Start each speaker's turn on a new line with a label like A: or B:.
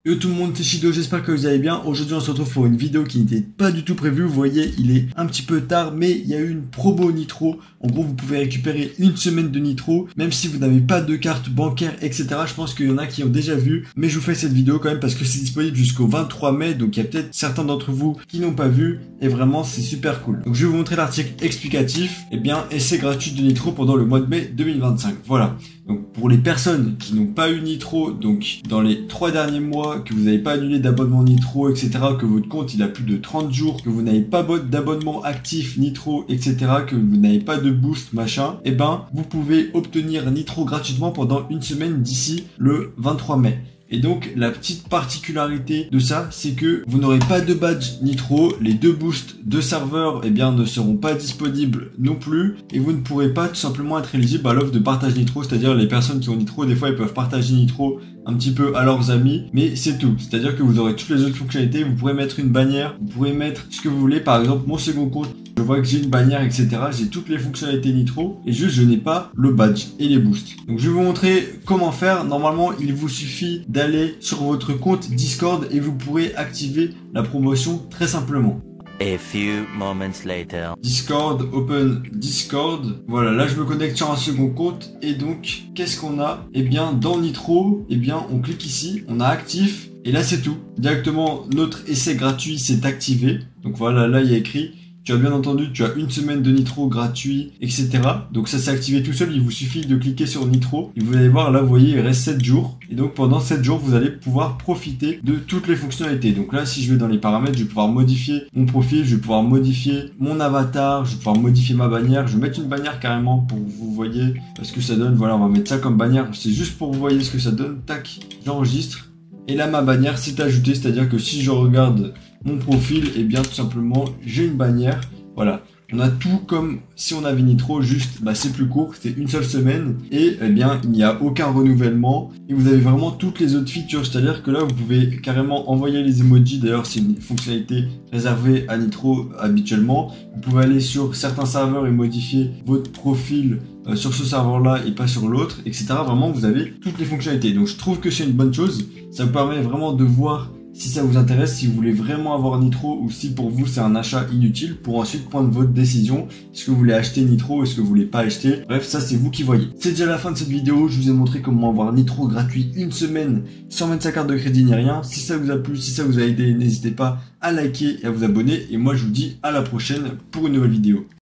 A: Yo tout le monde, c'est Shido, j'espère que vous allez bien. Aujourd'hui on se retrouve pour une vidéo qui n'était pas du tout prévue. Vous voyez, il est un petit peu tard, mais il y a eu une promo Nitro. En gros, vous pouvez récupérer une semaine de Nitro, même si vous n'avez pas de carte bancaire, etc. Je pense qu'il y en a qui ont déjà vu, mais je vous fais cette vidéo quand même parce que c'est disponible jusqu'au 23 mai. Donc il y a peut-être certains d'entre vous qui n'ont pas vu, et vraiment c'est super cool. Donc je vais vous montrer l'article explicatif. Eh bien, essai gratuit de Nitro pendant le mois de mai 2025. Voilà. Donc pour les personnes qui n'ont pas eu Nitro, donc dans les 3 derniers mois, que vous n'avez pas annulé d'abonnement Nitro, etc., que votre compte il a plus de 30 jours, que vous n'avez pas d'abonnement actif Nitro, etc., que vous n'avez pas de boost, machin, eh ben vous pouvez obtenir Nitro gratuitement pendant une semaine d'ici le 23 mai. Et donc la petite particularité de ça, c'est que vous n'aurez pas de badge Nitro, les 2 boosts de serveur eh bien ne seront pas disponibles non plus, et vous ne pourrez pas tout simplement être éligible à l'offre de partage Nitro, c'est-à-dire les personnes qui ont Nitro, des fois ils peuvent partager Nitro un petit peu à leurs amis, mais c'est tout. C'est-à-dire que vous aurez toutes les autres fonctionnalités, vous pourrez mettre une bannière, vous pourrez mettre ce que vous voulez, par exemple mon second compte, je vois que j'ai une bannière, etc. J'ai toutes les fonctionnalités Nitro, et juste je n'ai pas le badge et les boosts. Donc je vais vous montrer comment faire. Normalement, il vous suffit d'aller sur votre compte Discord et vous pourrez activer la promotion très simplement.
B: A few moments later.
A: Discord, open Discord. Voilà, là je me connecte sur un second compte. Et donc, qu'est-ce qu'on a? Eh bien, dans Nitro, eh bien, on clique ici, on a actif. Et là, c'est tout. Directement, notre essai gratuit s'est activé. Donc voilà, là, il y a écrit... Tu as bien entendu, tu as une semaine de Nitro gratuit, etc. Donc ça s'est activé tout seul, il vous suffit de cliquer sur Nitro. Et vous allez voir, là, vous voyez, il reste 7 jours. Et donc pendant 7 jours, vous allez pouvoir profiter de toutes les fonctionnalités. Donc là, si je vais dans les paramètres, je vais pouvoir modifier mon profil, je vais pouvoir modifier mon avatar, je vais pouvoir modifier ma bannière. Je vais mettre une bannière carrément pour que vous voyez ce que ça donne. Voilà, on va mettre ça comme bannière. C'est juste pour que vous voyez ce que ça donne. Tac, j'enregistre. Et là, ma bannière s'est ajoutée, c'est-à-dire que si je regarde mon profil, et bien tout simplement, j'ai une bannière. Voilà, on a tout comme si on avait Nitro, juste, c'est plus court, c'est une seule semaine. Et eh bien, il n'y a aucun renouvellement. Et vous avez vraiment toutes les autres features, c'est-à-dire que là, vous pouvez carrément envoyer les emojis. D'ailleurs, c'est une fonctionnalité réservée à Nitro habituellement. Vous pouvez aller sur certains serveurs et modifier votre profil sur ce serveur-là et pas sur l'autre, etc. Vraiment, vous avez toutes les fonctionnalités. Donc, je trouve que c'est une bonne chose. Ça vous permet vraiment de voir si ça vous intéresse, si vous voulez vraiment avoir Nitro ou si pour vous c'est un achat inutile, pour ensuite prendre votre décision. Est-ce que vous voulez acheter Nitro, est-ce que vous voulez pas acheter? Bref, ça c'est vous qui voyez. C'est déjà la fin de cette vidéo, je vous ai montré comment avoir Nitro gratuit une semaine sans mettre sa carte de crédit ni rien. Si ça vous a plu, si ça vous a aidé, n'hésitez pas à liker et à vous abonner. Et moi je vous dis à la prochaine pour une nouvelle vidéo.